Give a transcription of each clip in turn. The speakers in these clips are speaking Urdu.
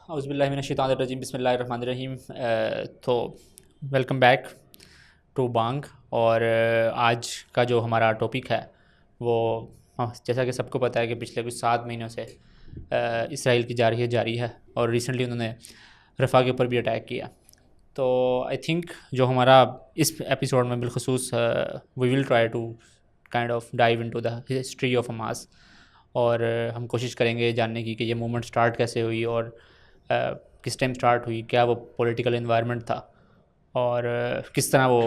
اعوذ باللہ من الشیطان الرجیم، بسم اللہ الرحمن الرحیم. تو ویلکم بیک ٹو بانگ. اور آج کا جو ہمارا ٹاپک ہے وہ جیسا کہ سب کو پتہ ہے کہ پچھلے کچھ 7 مہینوں سے اسرائیل کی جاری ہے اور ریسنٹلی انہوں نے رفح کے اوپر بھی اٹیک کیا. تو آئی تھنک جو ہمارا اس ایپیسوڈ میں بالخصوص we will try to kind of dive into the history of Hamas, اور ہم کوشش کریں گے جاننے کی کہ یہ موومنٹ سٹارٹ کیسے ہوئی اور کس ٹائم سٹارٹ ہوئی، کیا وہ پولیٹیکل انوائرمنٹ تھا، اور کس طرح وہ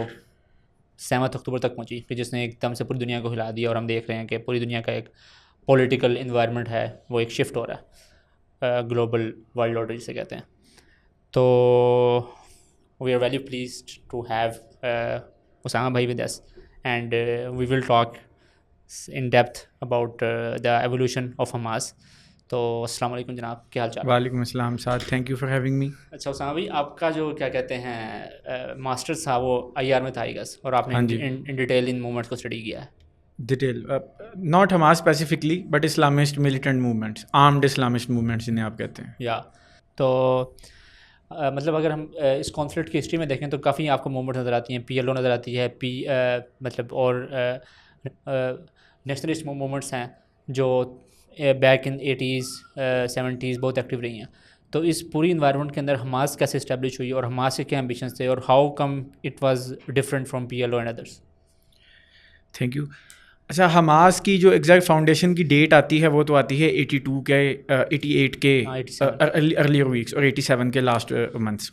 7 اکتوبر تک پہنچی کہ جس نے ایک دم سے پوری دنیا کو ہلا دیا. اور ہم دیکھ رہے ہیں کہ پوری دنیا کا ایک پولیٹیکل انوائرمنٹ ہے وہ ایک شفٹ ہو رہا ہے، گلوبل ورلڈ آرڈر جسے کہتے ہیں. تو we are very pleased to have Osama بھائی with us, and we will talk in depth about the evolution of Hamas. تو السلام علیکم جناب، کیا حال چال؟ وعلیکم السلام Saad, thank you for having me. اچھا اسامہ بھائی، آپ کا جو کیا کہتے ہیں ماسٹرز تھا وہ IR میں تھا آئی گیس، اور آپ نے ان ڈیٹیل ان موومنٹس کو اسٹڈی کیا ہے. Detail not Hamas specifically but Islamist militant movements, armed Islamist movements جنہیں آپ کہتے ہیں. یا تو مطلب اگر ہم اس کانفلکٹ کی ہسٹری میں دیکھیں تو کافی آپ کو موومنٹ نظر آتی ہیں. PLO نظر آتی ہے، مطلب اور نیشنلسٹ موومنٹس ہیں جو بیک ان 80s 70s بہت ایکٹیو رہی ہیں. تو اس پوری انوائرمنٹ کے اندر حماس کیسے اسٹیبلش ہوئی اور حماس کے کیا ایمبیشنس تھے، اور how come it was different from PLO and others? Thank you. اچھا، حماس کی جو ایگزیکٹ فاؤنڈیشن کی ڈیٹ آتی ہے وہ تو آتی ہے 82 کے 88 کے ارلیئر ویکس اور 87 کے last months.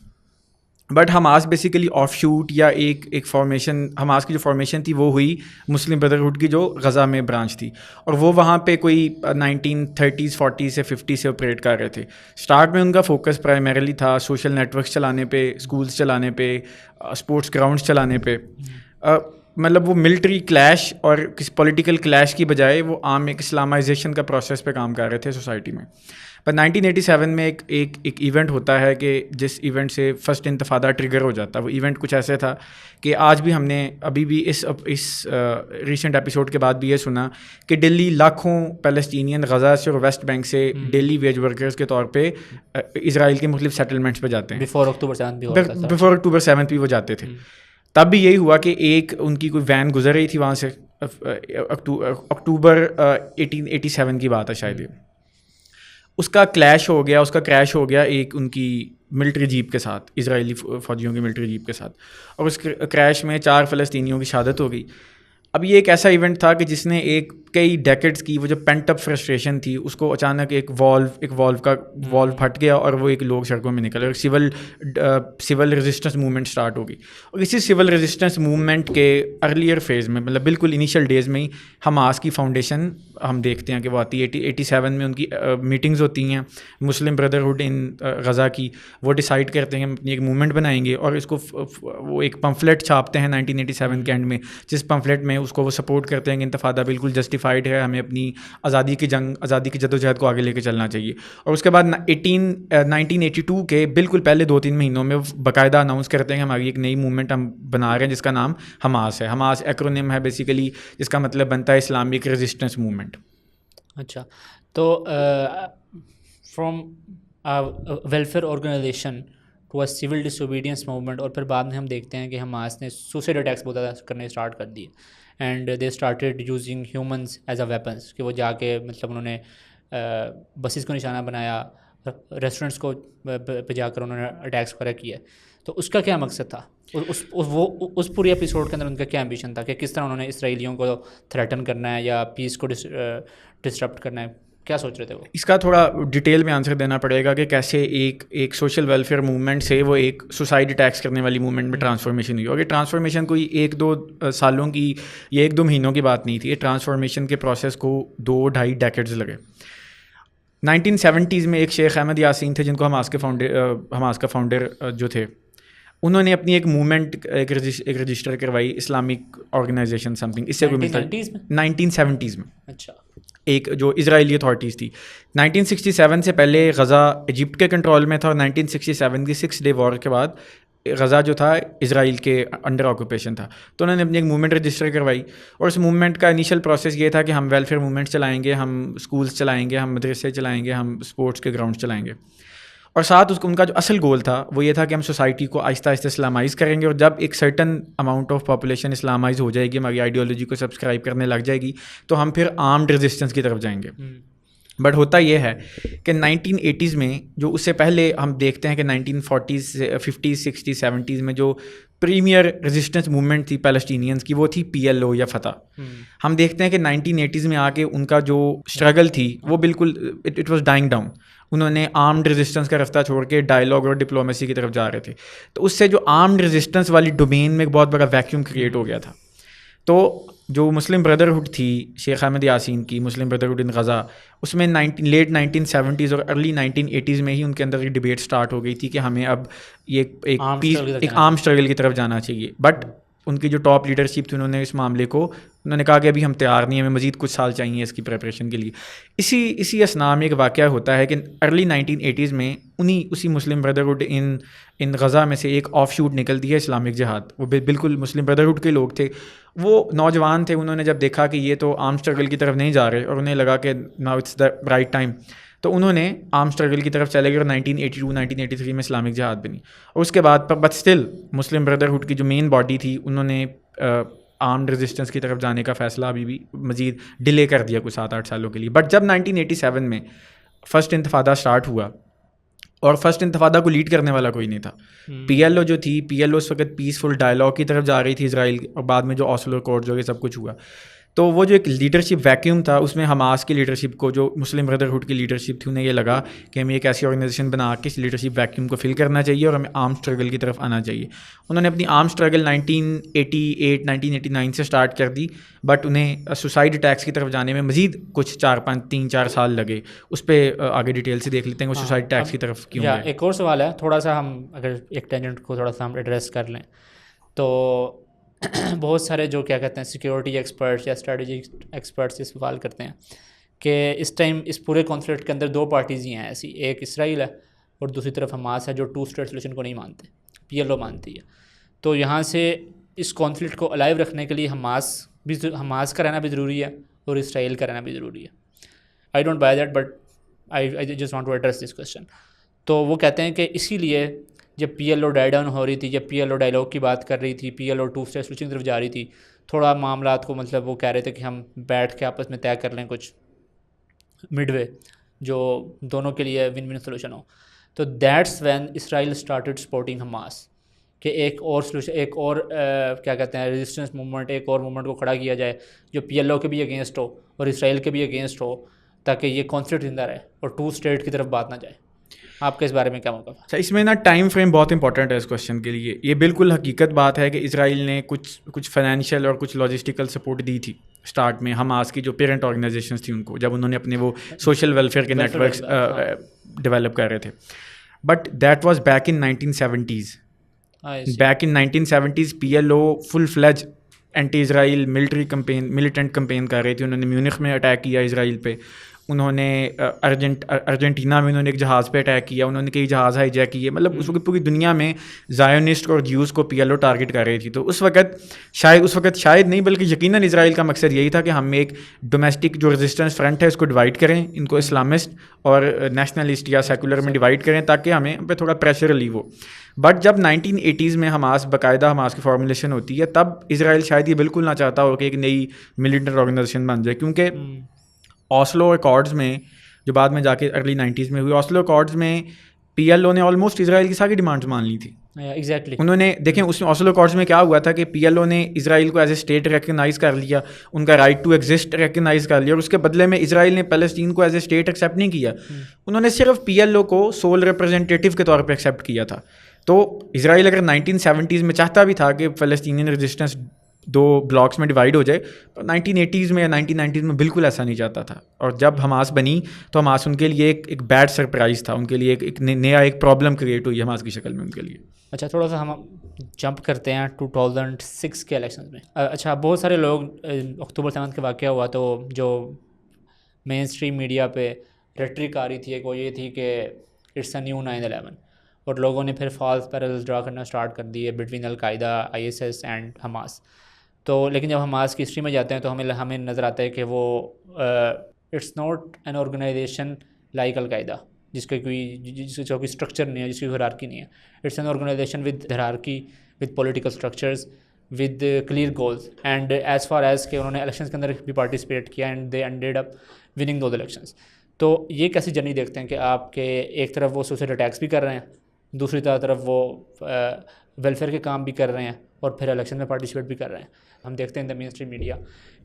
But Hamas basically of shoot یا ایک فارمیشن، حماس کی جو فارمیشن تھی وہ ہوئی مسلم بردرہڈ کی جو غزہ میں برانچ تھی، اور وہ وہاں پہ کوئی 1930s 40s سے 50 سے آپریٹ کر رہے تھے. اسٹارٹ میں ان کا فوکس پرائمریلی تھا سوشل نیٹ ورکس چلانے پہ، اسکولس چلانے پہ، اسپورٹس گراؤنڈس چلانے پہ. مطلب وہ ملٹری کلیش اور کسی پولیٹیکل کلیش کی بجائے وہ عام ایک اسلامائزیشن کا پروسیس پہ کام کر رہے تھے سوسائٹی میں. پر 1987 میں ایک ایونٹ ہوتا ہے کہ جس ایونٹ سے فرسٹ انتفاضہ ٹریگر ہو جاتا ہے. وہ ایونٹ کچھ ایسے تھا کہ آج بھی ہم نے ابھی بھی اس ریسنٹ ایپیسوڈ کے بعد بھی یہ سنا کہ دلی لاکھوں پیلسٹینین غزہ سے اور ویسٹ بینک سے ڈیلی ویج ورکرز کے طور پہ اسرائیل کے مختلف سیٹلمنٹس پہ جاتے ہیں. بفور اکتوبر 7 بھی وہ جاتے تھے. تب بھی یہی ہوا کہ ایک ان کی کوئی وین گزر رہی تھی وہاں سے، اکتوبر 1887 کی بات ہے شاید. اس کا کریش ہو گیا ایک ان کی ملٹری جیپ کے ساتھ، اسرائیلی فوجیوں کی ملٹری جیپ کے ساتھ، اور اس کریش میں 4 فلسطینیوں کی شہادت ہو گئی. اب یہ ایک ایسا ایونٹ تھا کہ جس نے کئی ڈیکڈس کی وہ جو پینٹ اپ فرسٹریشن تھی اس کو اچانک ایک والو پھٹ گیا اور وہ ایک لوگ سڑکوں میں نکل، اور سول ریزسٹنس موومنٹ اسٹارٹ ہو گئی. اور اسی سول ریزسٹنس موومنٹ کے ارلیئر فیز میں، مطلب بالکل انیشیل ڈیز میں ہی حماس کی فاؤنڈیشن ہم دیکھتے ہیں کہ وہ آتی ہے 87 میں. ان کی میٹنگز ہوتی ہیں مسلم بردرہڈ ان غزہ کی، وہ ڈیسائیڈ کرتے ہیں اپنی ایک موومنٹ بنائیں گے، اور اس کو وہ ایک پمفلٹ چھاپتے ہیں 1987 کے اینڈ میں، جس پمفلٹ میں اس کو وہ سپورٹ کرتے ہیں کہ انتفاضہ بالکل جسٹیفائڈ ہے، ہمیں اپنی آزادی کی جدوجہد کو آگے لے کے چلنا چاہیے. اور اس کے بعد 1982 کے بالکل پہلے 2-3 مہینوں میں باقاعدہ اناؤنس کرتے ہیں کہ ہماری ایک نئی موومنٹ ہم بنا رہے ہیں جس کا نام حماس ہے. حماس ایکرونیم ہے بیسیکلی، جس کا مطلب بنتا ہے اسلامک ریزسٹنس موومنٹ. اچھا، تو from welfare organisation to a civil disobedience movement, اور پھر بعد میں ہم دیکھتے ہیں کہ حماس نے سوسائڈ اٹیکس بہت زیادہ کرنے اسٹارٹ کر دیے، and they started using humans as a weapons, کہ وہ جا کے مطلب انہوں نے بسز کو نشانہ بنایا، ریسٹورنٹس کو پہ جا کر انہوں نے اٹیکس وغیرہ کیا. تو اس کا کیا مقصد تھا؟ اس پوری ایپیسوڈ کے اندر ان کا کیا ایمبیشن تھا کہ کس طرح انہوں نے اسرائیلیوں کو تھریٹن کرنا ہے یا پیس کو ڈسٹرپٹ کرنا ہے؟ کیا سوچ رہے تھے وہ؟ اس کا تھوڑا ڈیٹیل میں آنسر دینا پڑے گا کہ کیسے ایک سوشل ویلفیئر موومنٹ سے وہ ایک سوسائڈ اٹیکس کرنے والی موومنٹ میں ٹرانسفارمیشن ہوئی. اور یہ ٹرانسفارمیشن کوئی 1-2 سالوں کی یا 1-2 مہینوں کی بات نہیں تھی. یہ ٹرانسفارمیشن کے پروسیس کو 2-2.5 ڈیکیڈز لگے. 1970s میں ایک شیخ احمد یاسین تھے جن کو حماس کا فاؤنڈر جو تھے، انہوں نے اپنی ایک موومنٹ ایک رجسٹر کروائی، اسلامک آرگنائزیشن سم تھنگ. اس سے کوئی 1970s میں. اچھا، ایک جو اسرائیلی اتھارٹیز تھی. 1967 سے پہلے غزہ ایجپٹ کے کنٹرول میں تھا، اور 1967 کی 6 ڈے وار کے بعد غزہ جو تھا اسرائیل کے انڈر آکوپیشن تھا. تو انہوں نے اپنی ایک موومنٹ رجسٹر کروائی، اور اس موومنٹ کا انیشیل پروسیس یہ تھا کہ ہم ویلفیئر موومنٹ چلائیں گے، ہم اسکولس چلائیں گے، ہم مدرسے چلائیں گے، ہم اسپورٹس کے گراؤنڈ چلائیں گے. اور ساتھ اس کو ان کا جو اصل گول تھا وہ یہ تھا کہ ہم سوسائٹی کو آہستہ آہستہ اسلامائز کریں گے, اور جب ایک certain amount of population Islamise ہو جائے گی, ہماری آئیڈیالوجی کو سبسکرائب کرنے لگ جائے گی, تو ہم پھر آرمڈ ریزسٹنس کی طرف جائیں گے. بٹ ہوتا یہ ہے کہ 1980s میں جو اس سے پہلے ہم دیکھتے ہیں کہ 1940s 50s 60s 70s میں جو پریمیئر ریزسٹنس موومنٹ تھی پیلسٹینینس کی وہ تھی PLO یا فتح. ہم دیکھتے ہیں کہ 1980s میں آ کے ان کا جو اسٹرگل تھی وہ بالکل اٹ واز ڈائنگ ڈاؤن. انہوں نے آرمڈ ریزسٹنس کا رفتہ چھوڑ کے ڈائلاگ اور ڈپلومیسی کی طرف جا رہے تھے. تو اس سے جو آرمڈ ریزسٹنس والی ڈومین میں ایک بہت بڑا ویکیوم کریٹ ہو گیا تھا. تو جو مسلم بردرہڈ تھی شیخ احمد یاسین کی, مسلم بردرہڈ ان غزہ, اس میں لیٹ 1970s اور ارلی 1980s میں ہی ان کے اندر یہ ڈبیٹ سٹارٹ ہو گئی تھی کہ ہمیں اب یہ ایک عام اسٹرگل کی طرف جانا چاہیے. بٹ ان کی جو ٹاپ لیڈرشپ تھی انہوں نے اس معاملے کو انہوں نے کہا کہ ابھی ہم تیار نہیں ہیں, ہمیں مزید کچھ سال چاہیے اس کی پریپریشن کے لیے. اسی اسنا میں ایک واقعہ ہوتا ہے کہ ارلی 1980s میں اسی مسلم بردرہڈ ان غزہ میں سے ایک آف شوٹ نکلتی ہے اسلامک جہاد. وہ بالکل مسلم بردرہڈ کے لوگ تھے, وہ نوجوان تھے. انہوں نے جب دیکھا کہ یہ تو عام اسٹرگل کی طرف نہیں جا رہے اور انہیں لگا کہ now it's the right time, تو انہوں نے عام اسٹرگل کی طرف چلے گئے اور 1982 1983 میں اسلامک جہاد بنی. اور اس کے بعد بٹ اسٹل مسلم بردرہڈ کی جو مین باڈی تھی انہوں نے آرمڈ ریزسٹنس کی طرف جانے کا فیصلہ ابھی بھی مزید ڈیلے کر دیا کچھ 7-8 سالوں کے لیے. بٹ جب 1987 میں فرسٹ انتفادہ اسٹارٹ ہوا, اور فرسٹ انتفادہ کو لیڈ کرنے والا کوئی نہیں تھا. PLO جو تھی, PLO اس وقت پیسفل ڈائلاگ کی طرف جا رہی تھی اسرائیل, اور بعد میں جو آسلو اکارڈز جو یہ سب کچھ ہوا, تو وہ جو ایک لیڈرشپ ویکیوم تھا اس میں حماس کی لیڈرشپ کو, جو مسلم بردرہڈ کی لیڈرشپ تھی, انہیں یہ لگا کہ ہمیں ایک ایسی آرگنائزیشن بنا کے اس لیڈرشپ ویکیوم کو فل کرنا چاہیے اور ہمیں آرم اسٹرگل کی طرف آنا چاہیے. انہوں نے اپنی آرم اسٹرگل 1988 1989 سے اسٹارٹ کر دی, بٹ انہیں سوسائڈ اٹیکس کی طرف جانے میں مزید کچھ 3-4 سال لگے. اس پہ آگے ڈیٹیل سے دیکھ لیتے ہیں وہ سوسائڈ اٹیکس کی طرف کیوں گئے. ایک اور سوال ہے, تھوڑا سا ہم اگر ایک ٹینجنٹ کو تھوڑا سا ہم ایڈریس کر لیں تو بہت سارے جو کیا کہتے ہیں سیکیورٹی ایکسپرٹس یا اسٹریٹجک ایکسپرٹس یہ سوال کرتے ہیں کہ اس ٹائم اس پورے کانفلکٹ کے اندر 2 پارٹیز ہی ہیں ایسی, ایک اسرائیل ہے اور دوسری طرف حماس ہے جو 2 اسٹیٹ سولوشن کو نہیں مانتے, PLO مانتی ہے. تو یہاں سے اس کانفلکٹ کو الائیو رکھنے کے لیے حماس کا رہنا بھی ضروری ہے اور اسرائیل کا رہنا بھی ضروری ہے. I don't buy that but I just want to address this question. تو وہ کہتے ہیں کہ اسی لیے جب PLO ڈائی ڈاؤن ہو رہی تھی, جب PLO ڈائلاگ کی بات کر رہی تھی, PLO 2 اسٹیٹ سولوشن کی طرف جا رہی تھی, تھوڑا معاملات کو مطلب وہ کہہ رہے تھے کہ ہم بیٹھ کے آپس میں طے کر لیں کچھ مڈ وے جو دونوں کے لیے ون ون سولوشن ہو. تو that's when Israel started supporting Hamas کہ ایک اور سولوشن, ایک اور کیا کہتے ہیں ریزسٹنس موومنٹ, ایک اور موومنٹ کو کھڑا کیا جائے جو PLO کے بھی اگینسٹ ہو اور اسرائیل کے بھی اگینسٹ ہو, تاکہ یہ کانفلکٹ زندہ رہے اور 2 اسٹیٹ کی طرف بات نہ جائے. آپ کے اس بارے میں کیا موقف ہے؟ اچھا, اس میں نا ٹائم فریم بہت امپورٹنٹ ہے اس کویشچن کے لیے. یہ بالکل حقیقت بات ہے کہ اسرائیل نے کچھ فائنینشیل اور کچھ لاجسٹیکل سپورٹ دی تھی اسٹارٹ میں حماس کی جو پیرنٹ آرگنائزیشنس تھیں ان کو, جب انہوں نے اپنے وہ سوشل ویلفیئر کے نیٹ ورکس ڈیولپ کر رہے تھے. But that was back in 1970s. Back in 1970s PLO full fledge anti Israel militant campaign کر رہی تھی. انہوں نے میونخ میں اٹیک کیا اسرائیل پہ, انہوں نے ارجنٹینا میں انہوں نے ایک جہاز پہ اٹیک کیا, انہوں نے کئی جہاز ہائی جیک کیے. مطلب اس وقت پوری دنیا میں زائونسٹ اور جیوز کو PLO ٹارگٹ کر رہی تھی. تو اس وقت شاید نہیں بلکہ یقیناً اسرائیل کا مقصد یہی تھا کہ ہم ایک ڈومیسٹک جو ریزسٹنس فرنٹ ہے اس کو ڈیوائڈ کریں, ان کو اسلامسٹ اور نیشنلسٹ یا سیکولر میں ڈیوائڈ کریں تاکہ ہمیں پہ تھوڑا پریشر ریلیو ہو. بٹ جب 1980s میں باقاعدہ حماس کی فارمولیشن ہوتی ہے, تب اسرائیل شاید یہ بالکل نہ چاہتا ہو کہ ایک نئی ملیٹنٹ آرگنائزیشن بن جائے, کیونکہ آسلو اکارڈز میں جو بعد میں جا کے ارلی 90s میں ہوئی, آسلو اکارڈز میں PLO نے آلموسٹ اسرائیل کی ساری ڈیمانڈز مان لی تھی. ایگزیکٹلی انہوں نے دیکھیں اس میں آسلو اکارڈز میں کیا ہوا تھا کہ PLO نے اسرائیل کو ایز اے اسٹیٹ ریکگنائز کر لیا, ان کا رائٹ ٹو ایگزسٹ ریکگنائز کر لیا, اور اس کے بدلے میں اسرائیل نے فلسطین کو ایز اے اسٹیٹ ایکسیپٹ نہیں کیا. انہوں نے صرف PLO کو سول ریپرزنٹیٹیو کے طور پہ ایکسیپٹ کیا تھا. تو اسرائیل اگر 1970s میں چاہتا بھی تھا کہ فلسطینین ریزسٹنس 2 بلاکس میں ڈیوائڈ ہو جائے, 1980s میں یا 1990s میں بالکل ایسا نہیں چاہتا تھا. اور جب حماس بنی تو حماس ان کے لیے ایک بیڈ سرپرائز تھا, ان کے لیے ایک نیا ایک پرابلم کریٹ ہوئی حماس کی شکل میں ان کے لیے. اچھا, تھوڑا سا ہم جمپ کرتے ہیں 2006 کے الیکشنز میں. اچھا, بہت سارے لوگ اکتوبر 7 کا واقعہ ہوا تو جو مین اسٹریم میڈیا پہ ریٹرک آ رہی تھی ایک وہ یہ تھی کہ اٹس اے نیو 9/11, اور لوگوں نے پھر فالس پیرلز ڈرا کرنا اسٹارٹ کر دیے between al Qaeda, ISS and Hamas. تو لیکن جب حماس کی ہسٹری میں جاتے ہیں تو ہمیں نظر آتا ہے کہ وہ it's not an organisation like al Qaeda. جس کا کوئی اسٹرکچر نہیں ہے, جس کی ہیرارکی نہیں ہے. It's an organisation with hierarchy, with political structures, with clear goals, and as far as کہ انہوں نے الیکشنز کے اندر بھی پارٹیسپیٹ کیا and they ended up winning those elections. تو یہ کیسی جرنی دیکھتے ہیں کہ آپ کے ایک طرف وہ سوسائل اٹیکس بھی کر رہے ہیں, دوسری طرف وہ ویلفیئر کے کام بھی کر رہے ہیں, اور پھر الیکشن میں پارٹیسپیٹ بھی کر رہے ہیں. ہم دیکھتے ہیں ان دا مین اسٹریم میڈیا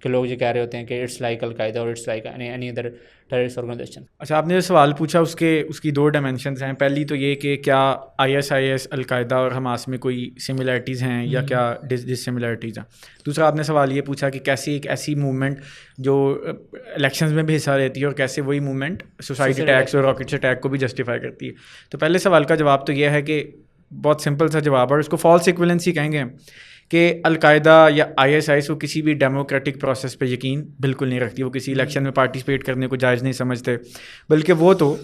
کہ لوگ یہ کہہ رہے ہوتے ہیں کہ اٹس لائک القاعدہ اور it's like any other terrorist organisation. اچھا, آپ نے جو سوال پوچھا اس کی 2 ڈائمینشنز ہیں. پہلی تو یہ کہ کیا ISIS, القاعدہ اور حماس میں کوئی سملیرٹیز ہیں یا کیا ڈس سملیرٹیز ہیں. دوسرا آپ نے سوال یہ پوچھا کہ کیسے ایک ایسی موومنٹ جو الیکشنز میں بھی حصہ لیتی ہے اور کیسے وہی موومنٹ سوسائٹی اٹیکس اور راکٹس اٹیک کو بھی جسٹیفائی کرتی ہے. تو پہلے سوال کا جواب تو یہ ہے کہ بہت سمپل سا جواب ہے, اور اس کو فالس ایکویلنسی کہیں گے کہ القاعدہ یا ISIS وہ کسی بھی ڈیموکریٹک پروسیس پہ یقین بالکل نہیں رکھتی, وہ کسی الیکشن میں پارٹیسپیٹ کرنے کو جائز نہیں سمجھتے, بلکہ وہ تو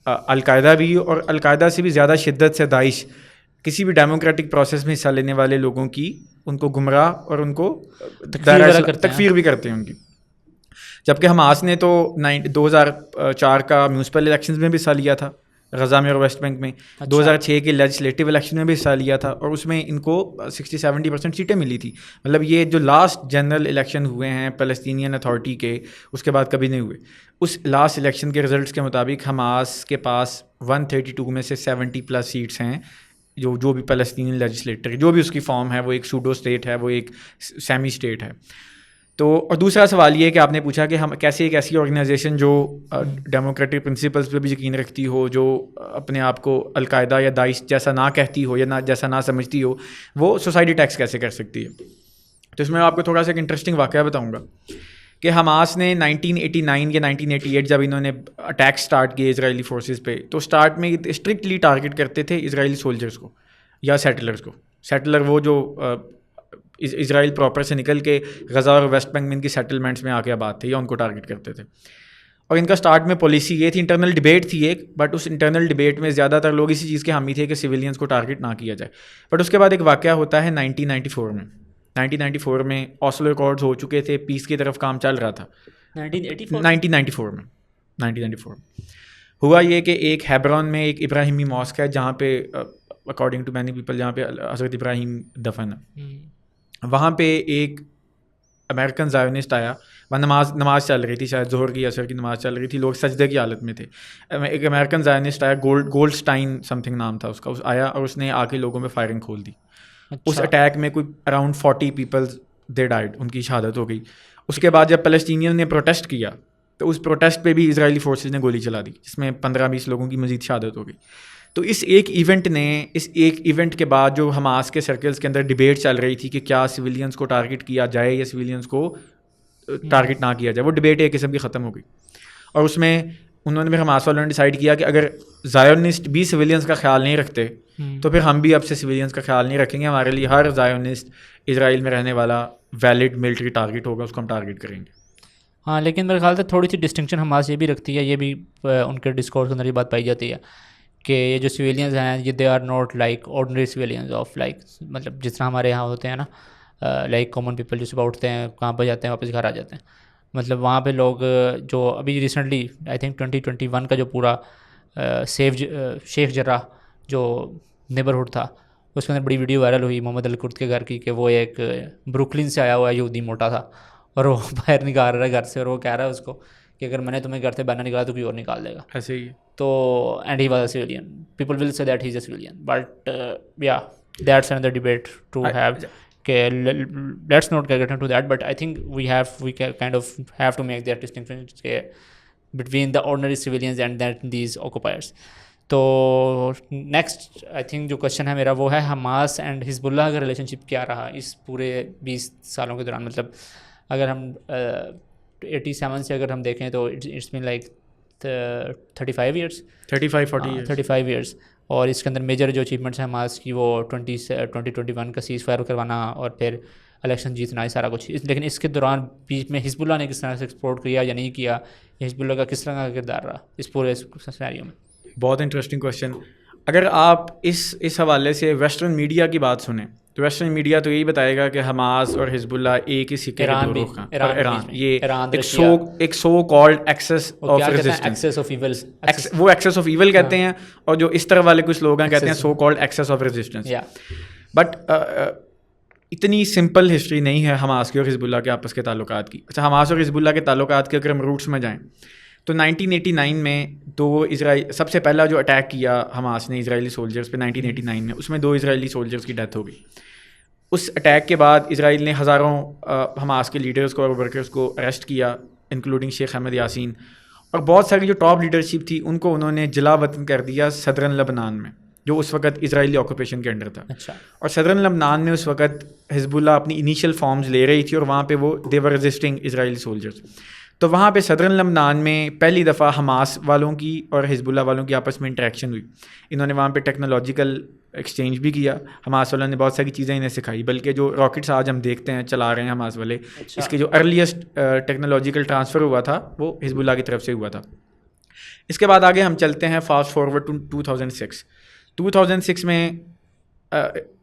القاعدہ بھی اور القاعدہ سے بھی زیادہ شدت سے داعش کسی بھی ڈیموکریٹک پروسیس میں حصہ لینے والے لوگوں کی ان کو گمراہ اور ان کو تکفیر بھی کرتے ہیں ان کی. جبکہ حماس نے تو 2004 کا میونسپل الیکشنز میں بھی حصہ لیا تھا غزہ میں اور ویسٹ بینک میں, 2006 کے لیجسلیٹو الیکشن میں بھی حصہ لیا تھا, اور اس میں ان کو 60-70% سیٹیں ملی تھی. مطلب یہ جو لاسٹ جنرل الیکشن ہوئے ہیں فلسطینین اتھارٹی کے, اس کے بعد کبھی نہیں ہوئے. اس لاسٹ الیکشن کے رزلٹس کے مطابق حماس کے پاس 132 میں سے 70+ سیٹس ہیں جو بھی فلسطینی لیجسلیٹر, جو بھی اس کی فارم ہے, وہ ایک سوڈو اسٹیٹ ہے, وہ ایک سیمی اسٹیٹ ہے. تو اور دوسرا سوال یہ ہے کہ آپ نے پوچھا کہ ہم کیسے ایک ایسی آرگنائزیشن جو ڈیموکریٹک پرنسپلس پہ بھی یقین رکھتی ہو, جو اپنے آپ کو القاعدہ یا داعش جیسا نہ کہتی ہو یا جیسا نہ سمجھتی ہو, وہ سوسائٹی ٹیکس کیسے کر سکتی ہے. تو اس میں آپ کو تھوڑا سا ایک انٹرسٹنگ واقعہ بتاؤں گا کہ حماس نے 1989 یا 1988 جب انہوں نے اٹیک سٹارٹ کیے اسرائیلی فورسز پہ, تو سٹارٹ میں اسٹرکٹلی ٹارگیٹ کرتے تھے اسرائیلی سولجرس کو یا سیٹلرز کو. سیٹلر وہ جو اسرائیل پراپر سے نکل کے غزہ اور ویسٹ بینک میں ان کی سیٹلمنٹس میں آ کے آباد تھے, یا ان کو ٹارگیٹ کرتے تھے. اور ان کا سٹارٹ میں پالیسی یہ تھی, انٹرنل ڈبیٹ تھی ایک, بٹ اس انٹرنل ڈبیٹ میں زیادہ تر لوگ اسی چیز کے حامی تھے کہ سویلینس کو ٹارگیٹ نہ کیا جائے. بٹ اس کے بعد ایک واقعہ ہوتا ہے 1994 میں اوسلو ایکارڈز ہو چکے تھے, پیس کی طرف کام چل رہا تھا. 1994 میں ہوا یہ کہ ایک ہیبرون میں ایک ابراہیمی ماسک ہے جہاں پہ اکارڈنگ ٹو مینی پیپل جہاں پہ حضرت ابراہیم دفن ہے. وہاں پہ ایک امریکن زائونسٹ آیا, وہ نماز چل رہی تھی, شاید ظہر کی عصر کی نماز چل رہی تھی, لوگ سجدے کی حالت میں تھے. ایک امریکن زائونسٹ آیا, گولڈسٹائن سم تھنگ نام تھا اس کا, آیا اور اس نے آ کے لوگوں میں فائرنگ کھول دی. اس اٹیک میں کوئی اراؤنڈ 40 پیپلز دے ڈائڈ, ان کی شہادت ہو گئی. اس کے بعد جب فلسطینیوں نے پروٹیسٹ کیا تو اس پروٹیسٹ پہ بھی اسرائیلی فورسز نے گولی چلا دی, جس میں 15-20 لوگوں کی مزید شہادت ہو گئی. تو اس ایک ایونٹ کے بعد جو حماس کے سرکلز کے اندر ڈبیٹ چل رہی تھی کہ کیا سویلینس کو ٹارگیٹ کیا جائے یا سویلینس کو ٹارگیٹ نہ کیا جائے, وہ ڈبیٹ ایک قسم کی ختم ہو گئی. اور اس میں انہوں نے بھی حماس والوں نے ڈیسائیڈ کیا کہ اگر زائونسٹ بھی سویلینس کا خیال نہیں رکھتے تو پھر ہم بھی اب سے سویلینس کا خیال نہیں رکھیں گے. ہمارے لیے ہر زائونسٹ اسرائیل میں رہنے والا ویلڈ ملٹری ٹارگیٹ ہوگا, اس کو ہم ٹارگیٹ کریں گے. ہاں, لیکن میرے خیال سے تھوڑی سی ڈسٹنکشن حماس یہ بھی رکھتی ہے, یہ بھی ان کے ڈسکورس کے اندر یہ بات پائی جاتی ہے کہ یہ جو سویلینز ہیں یہ they are not like ordinary civilians of like, مطلب جس طرح ہمارے یہاں ہوتے ہیں نا, لائک کامن پیپل جو صبح اٹھتے ہیں, کہاں پہ جاتے ہیں, واپس گھر آ جاتے ہیں. مطلب وہاں پہ لوگ جو ابھی ریسنٹلی آئی تھنک 2021 کا جو پورا شیخ جراح جو نیبرہڈ تھا, اس کے اندر بڑی ویڈیو وائرل ہوئی محمد الکرد کے گھر کی کہ وہ ایک بروکلن سے آیا ہوا یہودی موٹا تھا, اور وہ باہر نکال رہا ہے گھر سے, اور وہ کہہ رہا ہے اس کو کہ اگر میں نے تمہیں گھر سے باہر نکالا تو کوئی اور نکال دے گا. ایسے ہی تو and he was a civilian. People will say that he is a civilian, but yeah that's another debate to have. Let's not get into that, but I think we kind of have to make that distinction between the ordinary civilians and then these occupiers. تو نیکسٹ آئی تھنک جو کوشچن ہے میرا وہ ہے حماس اینڈ حزب اللہ کا ریلیشن شپ کیا رہا اس پورے 20 سالوں کے دوران. مطلب اگر ہم 87 سے اگر ہم دیکھیں تو اٹس بین لائک 35 ایئرس, اور اس کے اندر میجر جو اچیومنٹس ہیں حماس کی وہ 2021 کا سیز فائر کروانا اور پھر الیکشن جیتنا, یہ سارا کچھ. لیکن اس کے دوران بیچ میں حزب اللہ نے کس طرح سے ایکسپورٹ کیا یا نہیں کیا, حزب اللہ کا کس طرح کا کردار رہا اس پورے سیناریو میں. بہت انٹرسٹنگ کویشچن. اگر آپ اس حوالے سے ویسٹرن میڈیا کی بات سنیں تو ویسٹرن میڈیا تو یہی بتائے گا کہ حماس اور حزب اللہ ایک ہی سکے کے دو رخ ہیں. اور ایران یہ ایک so called axis of resistance, وہ ایکسس آف ایول کہتے ہیں, اور جو اس طرح والے کچھ لوگ ہیں کہتے ہیں so called axis of resistance. But اتنی سمپل ہسٹری نہیں ہے حماس کی اور حزب اللہ کے آپس کے تعلقات کی. اچھا, حماس اور حزب اللہ کے تعلقات کے اگر ہم روٹس میں جائیں تو 1989 میں سب سے پہلا جو اٹیک کیا حماس نے اسرائیلی سولجرز پہ 1989 میں, اس میں 2 اسرائیلی سولجرز کی ڈیتھ ہو گئی. اس اٹیک کے بعد اسرائیل نے ہزاروں حماس کے لیڈرز کو اور ورکرز کو اریسٹ کیا, انکلوڈنگ شیخ احمد یاسین, اور بہت ساری جو ٹاپ لیڈرشپ تھی ان کو انہوں نے جلا وطن کر دیا صدرن لبنان میں, جو اس وقت اسرائیلی آکوپیشن کے انڈر تھا. اور صدرن لبنان میں اس وقت حزب اللہ اپنی انیشیل فارمز لے رہی تھی, اور وہاں پہ وہ دے ور ریزسٹنگ اسرائیلی سولجرز. تو وہاں پہ صدرن لبنان میں پہلی دفعہ حماس والوں کی اور حزب اللہ والوں کی آپس میں انٹریکشن ہوئی. انہوں نے وہاں پہ ٹیکنالوجیکل ایکسچینج بھی کیا. حماس والوں نے بہت ساری چیزیں انہیں سکھائی, بلکہ جو راکٹس آج ہم دیکھتے ہیں چلا رہے ہیں حماس والے, اس کے جو ارلیسٹ ٹیکنالوجیکل ٹرانسفر ہوا تھا وہ حزب اللہ کی طرف سے ہوا تھا. اس کے بعد آگے ہم چلتے ہیں فاسٹ فارورڈ ٹو 2006 میں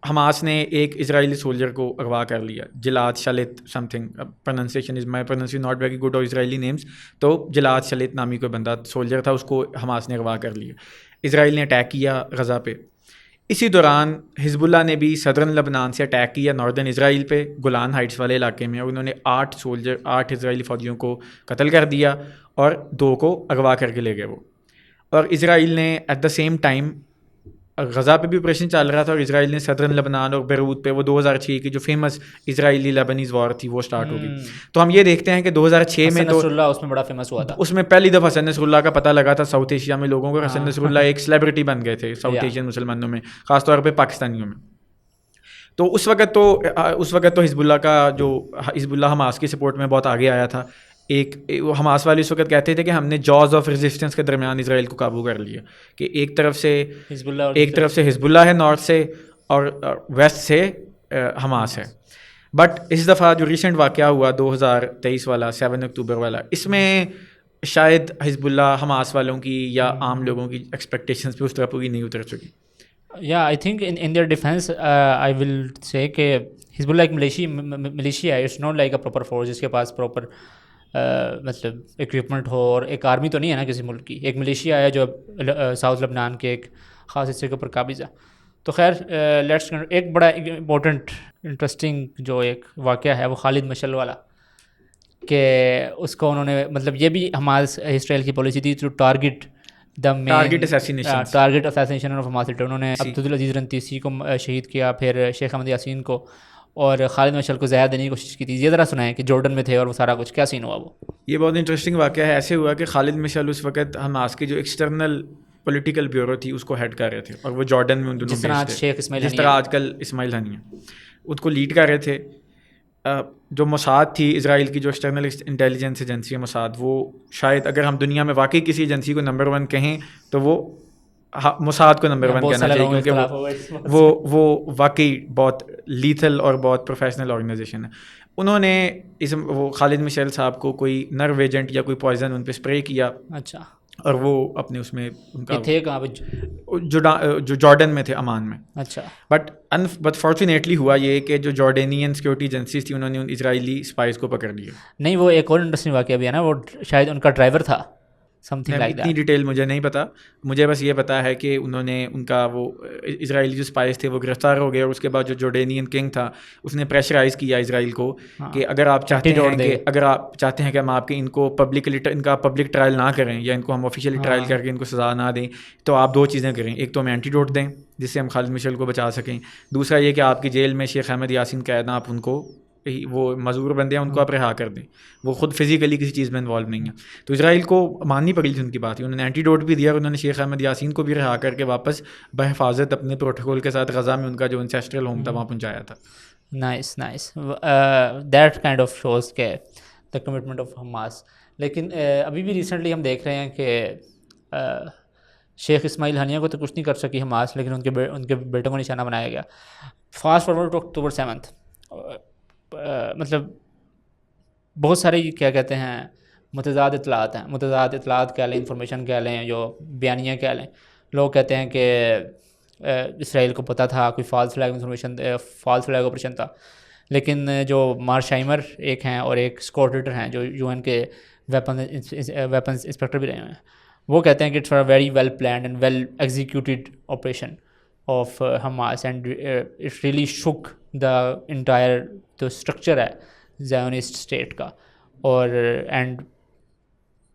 حماس نے ایک اسرائیلی سولجر کو اغوا کر لیا, Gilad Shalit something, pronunciation is my pronunciation not very good of Israeli names. تو جلاد شلت نامی کوئی بندہ سولجر تھا, اس کو حماس نے اغوا کر لیا. اسرائیل نے اٹیک کیا غزہ پہ. اسی دوران حزب اللہ نے بھی صدرن لبنان سے اٹیک کیا ناردرن اسرائیل پہ, گولان ہائٹس والے علاقے میں, اور انہوں نے 8 اسرائیلی فوجیوں کو قتل کر دیا اور 2 کو اغوا کر کے لے گئے وہ. اور اسرائیل نے at the same time Gaza پہ بھی آپریشن چل رہا تھا, اور اسرائیل نے صدرن لبنان اور بیروت پہ وہ 2006 کی جو فیمس اسرائیلی لیبنیز وار تھی وہ سٹارٹ ہو گئی. تو ہم یہ دیکھتے ہیں کہ 2006 میں تو اس میں بڑا فیمس ہوا تھا, اس میں پہلی دفعہ حسن نصر اللہ کا پتہ لگا تھا ساؤتھ ایشیا میں لوگوں کو. حسن نصر اللہ ایک سیلیبریٹی بن گئے تھے ساؤتھ ایشین مسلمانوں میں, خاص طور پہ پاکستانیوں میں. تو اس وقت تو حزب اللہ حماس کی سپورٹ میں بہت آگے آیا تھا. حماس والے اس وقت کہتے تھے کہ ہم نے جاز آف ریزسٹنس کے درمیان اسرائیل کو قابو کر لیا, کہ ایک طرف سے حزب اللہ ہے نارتھ سے, اور ویسٹ سے حماس ہے. بٹ اس دفعہ جو ریسنٹ واقعہ ہوا 2023 والا 7 اکتوبر والا, اس میں شاید حزب اللہ حماس والوں کی یا عام لوگوں کی ایکسپیکٹیشنز پہ اس طرح پوری نہیں اتر سکی. I think in their defence I will say کہ حزب اللہ ایک ملیشیا ہے, it's not like a proper force جس کے پاس پراپر مطلب اکوپمنٹ ہو, اور ایک آرمی تو نہیں ہے نا کسی ملک کی. ایک ملیشیا ہے جو ساؤتھ لبنان کے ایک خاص حصے کے اوپر قابض ہے. تو خیر لیٹس, ایک بڑا امپورٹنٹ انٹرسٹنگ جو ایک واقعہ ہے وہ خالد مشعل والا, کہ اس کو انہوں نے مطلب یہ بھی ہمارے اسرائیل کی پالیسی تھی to target assassination of Hamas leader. انہوں نے عبدالعزیز رنتیسی کو شہید کیا, پھر شیخ احمد یاسین کو, اور خالد مشعل کو زہر دینے کی کوشش کی تھی. یہ ذرا سنائیں کہ جارڈن میں تھے اور وہ سارا کچھ کیا سین ہوا. وہ یہ بہت انٹرسٹنگ واقعہ ہے. ایسے ہوا کہ خالد مشعل اس وقت حماس کی جو ایکسٹرنل پولیٹیکل بیورو تھی اس کو ہیڈ کر رہے تھے, اور وہ جارڈن میں ان دونوں جس طرح آج کل اسماعیل ہنیہ ان کو لیڈ کر رہے تھے. جو موساد تھی اسرائیل کی جو ایکسٹرنل انٹیلیجنس ایجنسی ہے موساد, وہ شاید اگر ہم دنیا میں واقعی کسی ایجنسی کو نمبر 1 کہیں تو وہ موساد کو نمبر 1 کہنا چاہیے, کیونکہ وہ واقعی بہت لیتھل اور بہت پروفیشنل آرگنائزیشن ہے. انہوں نے وہ خالد مشعل صاحب کو کوئی نرو ایجنٹ یا کوئی پوائزن ان پہ اسپرے کیا. اچھا. اور وہ اپنے اس میں ان کا تھے کہاں پہ, جو جارڈن میں تھے, عمان میں. اچھا. بٹ فارچونیٹلی ہوا یہ کہ جو جارڈینین سیکورٹی ایجنسیز تھیں انہوں نے ان اسرائیلی اسپائز کو پکڑ لیا. نہیں, وہ ایک اور انٹرسٹنگ واقعہ بھی ہے نا, وہ شاید ان کا ڈرائیور تھا سم تھنگ لائک دیٹ. اتنی ڈیٹیل مجھے نہیں پتا, مجھے بس یہ پتا ہے کہ انہوں نے ان کا وہ اسرائیلی جو اسپائز تھے وہ گرفتار ہو گئے, اور اس کے بعد جو جارڈینین کنگ تھا اس نے پریشرائز کیا اسرائیل کو کہ اگر آپ چاہتے ہیں کہ ہم آپ کے ان کو ان کا پبلک ٹرائل نہ کریں, یا ان کو ہم آفیشیلی ٹرائل کر کے ان کو سزا نہ دیں, تو آپ 2 چیزیں کریں. ایک تو ہم اینٹی ڈوٹ دیں جس سے ہم خالد مشعل کو بچا سکیں, دوسرا یہ کہ آپ کی جیل میں شیخ احمد یاسین قید ہیں, آپ ان کو وہ معذور بندے ہیں ان کو آپ رہا کر دیں, وہ خود فزیکلی کسی چیز میں انوالو نہیں ہیں. تو اسرائیل کو ماننی پڑی تھی ان کی بات, انہوں نے اینٹی ڈوٹ بھی دیا, اور انہوں نے شیخ احمد یاسین کو بھی رہا کر کے واپس بحفاظت اپنے پروٹوکول کے ساتھ غزہ میں ان کا جو انسیسٹرل ہوم تھا وہاں پہنچایا تھا. Nice that kind of shoes کے دا کمٹمنٹ آف حماس. لیکن ابھی بھی ریسنٹلی ہم دیکھ رہے ہیں کہ شیخ اسماعیل ہنیہ کو تو کچھ نہیں کر سکی حماس, لیکن ان کے بیٹوں کو نشانہ بنایا گیا. فاسٹ فارورڈ ٹو اکتوبر 7, مطلب بہت سارے کیا کہتے ہیں متضاد اطلاعات کہہ لیں, انفارمیشن کہہ لیں, جو بیانیاں کہہ لیں. لوگ کہتے ہیں کہ اسرائیل کو پتہ تھا, کوئی فالس فلیگ آپریشن تھا. لیکن جو مارک شائمر ایک ہیں اور ایک اسکاٹ ریٹر ہیں جو UN کے ویپنز انسپیکٹر بھی رہے ہیں, وہ کہتے ہیں کہ it's very well planned and well executed operation of Hamas and it really shook the entire جو اسٹرکچر ہے زائونسٹ اسٹیٹ کا. اور and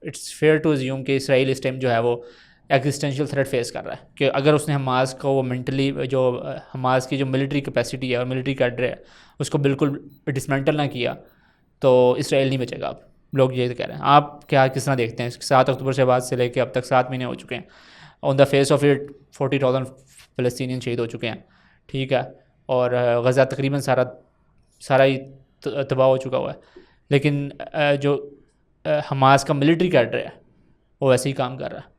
it's fair to assume کہ اسرائیل اس ٹائم جو ہے وہ ایگزسٹینشیل تھریٹ فیس کر رہا ہے, کہ اگر اس نے حماس کو وہ مینٹلی جو حماس کی جو ملٹری کیپیسٹی ہے اور ملٹری کیڈر ہے اس کو بالکل ڈسمینٹل نہ کیا تو اسرائیل نہیں بچے گا. اب لوگ یہ کہہ رہے ہیں. آپ کس طرح دیکھتے ہیں 7 اکتوبر سے بعد سے لے کے اب تک 7 مہینے ہو چکے ہیں, آن دا فیس آف اٹ 40,000 فلسطینین شہید ہو چکے ہیں, ٹھیک ہے, اور غزہ تقریباً سارا ہی تباہ ہو چکا ہوا ہے. لیکن جو حماس کا ملٹری کیڈر ہے وہ ویسے ہی کام کر رہا ہے.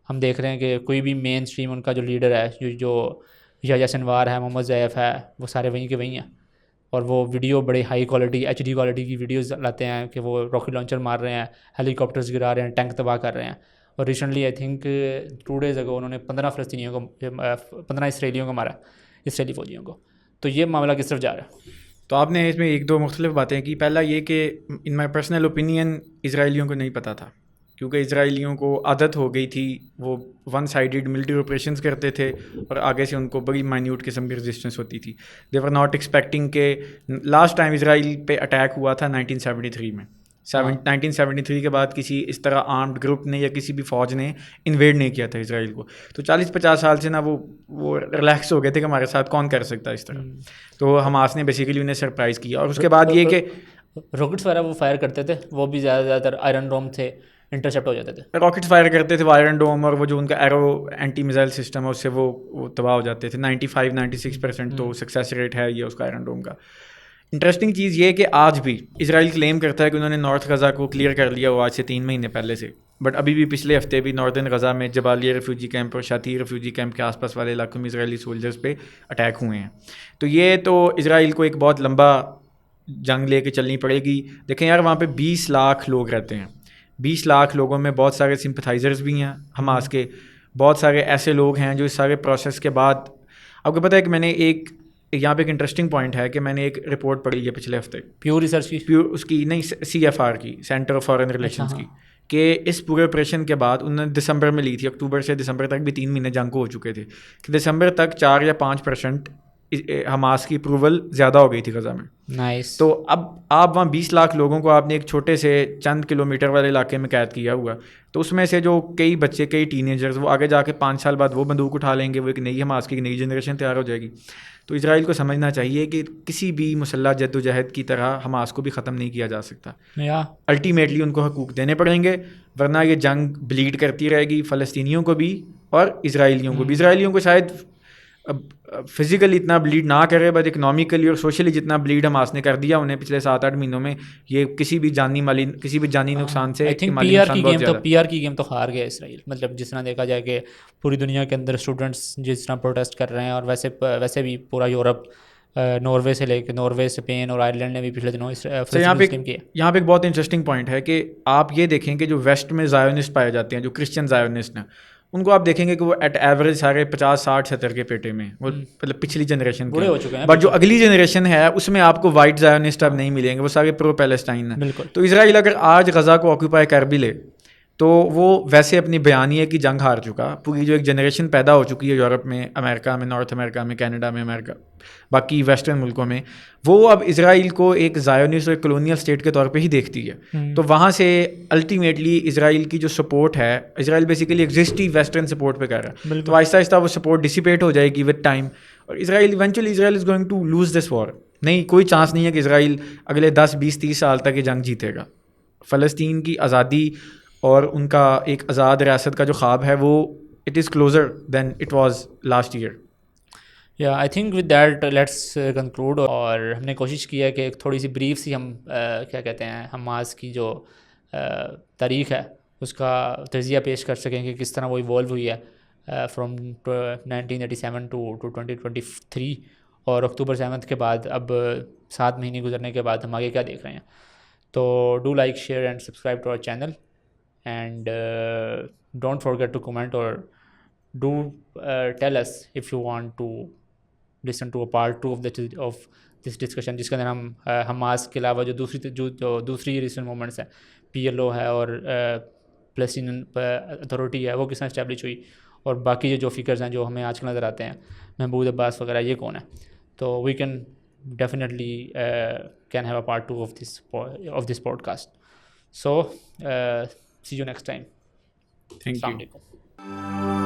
ہم دیکھ رہے ہیں کہ کوئی بھی مین اسٹریم ان کا جو لیڈر ہے جو یحییٰ سنوار ہے, محمد ضیف ہے, وہ سارے وہیں کے وہیں ہیں, اور وہ ویڈیو بڑے ہائی کوالٹی HD کوالٹی کی ویڈیوز لاتے ہیں کہ وہ راکٹ لانچر مار رہے ہیں, ہیلی کاپٹرز گرا رہے ہیں, ٹینک تباہ کر رہے ہیں. اور ریسنٹلی آئی تھنک 2 days اگو انہوں نے 15 اسرائیلیوں کو مارا, اسرائیلی فوجیوں کو. تو یہ معاملہ کس طرف جا رہا ہے؟ تو آپ نے اس میں 1-2 مختلف باتیں کی. پہلا یہ کہ ان مائی پرسنل اوپینین اسرائیلیوں کو نہیں پتہ تھا, کیونکہ اسرائیلیوں کو عادت ہو گئی تھی, وہ ون سائیڈڈ ملٹری آپریشنز کرتے تھے اور آگے سے ان کو بڑی مائنیوٹ قسم کی رزسٹنس ہوتی تھی. دے ور ناٹ ایکسپیکٹنگ کہ لاسٹ ٹائم اسرائیل پہ اٹیک ہوا تھا 1973 میں. 1973 کے بعد کسی اس طرح آرمڈ گروپ نے یا کسی بھی فوج نے انویڈ نہیں کیا تھا اسرائیل کو. تو 40-50 سال سے نا وہ ریلیکس ہو گئے تھے کہ ہمارے ساتھ کون کر سکتا ہے اس طرح. تو حماس نے بیسیکلی انہیں سرپرائز کیا. اور اس کے بعد یہ کہ راکٹس وغیرہ وہ فائر کرتے تھے, وہ بھی زیادہ تر آئرن ڈوم تھے, انٹرسیپٹ ہو جاتے تھے. راکٹس فائر کرتے تھے, آئرن ڈوم, اور وہ جو ان کا ایرو اینٹی میزائل سسٹم ہے اس سے وہ تباہ ہو جاتے تھے. 95-96% تو سکسیس ریٹ ہے یہ اس کا آئرن ڈوم کا. انٹرسٹنگ چیز یہ کہ آج بھی اسرائیل کلیم کرتا ہے کہ انہوں نے نارتھ غزہ کو کلیئر کر لیا ہوا آج سے 3 مہینے پہلے سے, بٹ ابھی بھی پچھلے ہفتے بھی ناردرن غزہ میں جبالیہ ریفیوجی کیمپ اور شاتی ریفیوجی کیمپ کے آس پاس والے علاقوں میں اسرائیلی سولجرز پہ اٹیک ہوئے ہیں. تو یہ تو اسرائیل کو ایک بہت لمبا جنگ لے کے چلنی پڑے گی. دیکھیں یار, وہاں پہ 20 لاکھ لوگ رہتے ہیں. 20 لاکھ لوگوں میں بہت سارے سمپتھائزرز بھی ہیں حماس کے, بہت سارے ایسے لوگ ہیں جو اس سارے پروسیس کے بعد, آپ کو پتہ ہے کہ میں نے یہاں پہ ایک انٹرسٹنگ پوائنٹ ہے کہ میں نے ایک رپورٹ پڑھی ہے پچھلے ہفتے, پیور ریسرچ کی, اس کی نہیں, CFR کی, سینٹر آف فارن ریلیشنز کی, کہ اس پورے آپریشن کے بعد انہوں نے دسمبر میں لی تھی. اکتوبر سے دسمبر تک بھی 3 مہینے جنگ کو ہو چکے تھے, کہ دسمبر تک 4 یا 5% حماس کی اپروول زیادہ ہو گئی تھی غزہ میں. نائس. تو اب آپ وہاں 20 لاکھ لوگوں کو آپ نے ایک چھوٹے سے چند کلومیٹر والے علاقے میں قید کیا ہوا, تو اس میں سے جو کئی بچے, کئی ٹین ایجرز, وہ آگے جا کے 5 سال بعد وہ بندوق اٹھا لیں گے, وہ ایک نئی حماس کی ایک نئی جنریشن تیار ہو جائے گی. تو اسرائیل کو سمجھنا چاہیے کہ کسی بھی مسلح جد و جہد کی طرح حماس کو بھی ختم نہیں کیا جا سکتا. الٹیمیٹلی ان کو حقوق دینے پڑیں گے, ورنہ یہ جنگ بلیڈ کرتی رہے گی, فلسطینیوں کو بھی اور اسرائیلیوں کو بھی. اسرائیلیوں کو شاید فزیکلی اتنا بلیڈ نہ کرے, بٹ اکنامیکلی اور سوشلی جتنا بلیڈ حماس نے کر دیا انہیں پچھلے 7-8 مہینوں میں, یہ کسی بھی جانی نقصان سے پی آر کی گیم تو ہار گیا اسرائیل. مطلب جس طرح دیکھا جائے کہ پوری دنیا کے اندر اسٹوڈنٹس جس طرح پروٹیسٹ کر رہے ہیں, اور ویسے بھی پورا یورپ, ناروے سے لے کے ناروے, اسپین اور آئرلینڈ نے بھی پچھلے دنوں یہاں پہ ایک بہت انٹرسٹنگ پوائنٹ ہے کہ آپ یہ دیکھیں کہ جو ویسٹ میں زائونسٹ پائے جاتے ہیں, جو کرسچن زائونسٹ ہیں, ان کو آپ دیکھیں گے کہ وہ ایٹ ایوریج سارے 50-60-70 کے پیٹے میں, وہ مطلب پچھلی جنریشن بوڑھے ہو چکے ہیں. بٹ جو اگلی جنریشن ہے اس میں آپ کو وائٹ زائونسٹ اب نہیں ملیں گے, وہ سارے پرو پیلسٹائن ہیں. تو اسرائیل اگر آج غزہ کو آکوپائی کر بھی لے تو وہ ویسے اپنی بیانیے کی جنگ ہار چکا. پوری جو ایک جنریشن پیدا ہو چکی ہے یورپ میں, امریکہ میں, نارتھ امریکہ میں, کینیڈا میں, امریکہ, باقی ویسٹرن ملکوں میں, وہ اب اسرائیل کو ایک زائونسٹ اور کلونیل اسٹیٹ کے طور پہ ہی دیکھتی ہے. تو وہاں سے الٹیمیٹلی اسرائیل کی جو سپورٹ ہے, اسرائیل بیسیکلی ایگزسٹنگ ویسٹرن سپورٹ پہ کر رہا ہے, تو آہستہ آہستہ وہ سپورٹ ڈسیپیٹ ہو جائے گی ود ٹائم, اور Israel is going to lose this war. نہیں, کوئی چانس نہیں ہے کہ اسرائیل اگلے 10-20-30 سال تک یہ جنگ جیتے گا. فلسطین کی آزادی اور ان کا ایک آزاد ریاست کا جو خواب ہے وہ it is closer than it was last year. Yeah I think with that let's conclude. اور ہم نے کوشش کی ہے کہ ایک تھوڑی سی بریف سی ہم کیا کہتے ہیں حماس کی جو تاریخ ہے اس کا تجزیہ پیش کر سکیں کہ کس طرح وہ ایوالو ہوئی ہے فرام 1987 ٹو 2023, اور اکتوبر 7 کے بعد اب 7 مہینے گزرنے کے بعد ہم آگے کیا دیکھ رہے ہیں. تو do like, share and subscribe to our channel, and don't forget to comment or do tell us if you want to listen to a part 2 of this discussion, جس کے اندر ہم حماس کے علاوہ جو دوسری ریسنٹ موومنٹس ہیں, PLO ہے اور پلیسٹینین اتھارٹی ہے, وہ کس طرح اسٹیبلش ہوئی, اور باقی جو فکرز ہیں جو ہمیں آج کل نظر آتے ہیں, محمود عباس وغیرہ, یہ کون ہے. تو we can definitely can have a part 2 of this podcast. So see you next time. Thank السلام یو. علیکم.